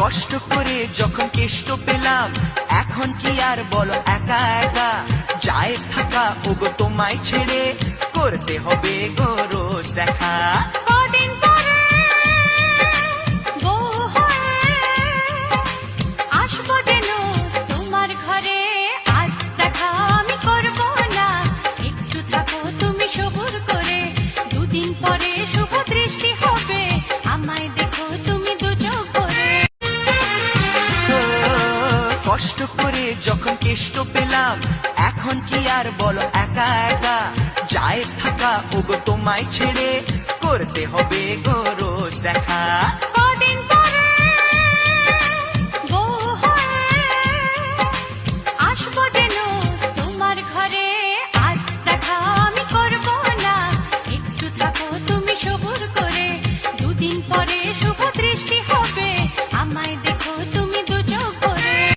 কষ্ট করে যখন কেষ্ট পেলাম, এখন কি আর বলো একা একা যায় থাকা, ওগো তোমায় ছেড়ে করতে হবে গো রোজ দেখা। কদিন পরে বউ হয়ে আসবো যেন তোমার ঘরে, আজ দেখা আমি করব না, একটু থাকো তুমি সবুর করে, দুদিন পরে শুভ দৃষ্টি হবে, আমায় দেখো তুমি দু চোখ করে। কষ্ট করে যখন কেষ্ট পেলাম, এখন কি আর বলো একা একা যায় থাকা, ওগো তোমায় ছেড়ে করতে হবে গো রোজ দেখা। কদিন পরে বউ হয়ে আসবো যেন তোমার ঘরে, আজ দেখা আমি করব না, একটু থাকো তুমি সবুর করে, দুদিন পরে শুভ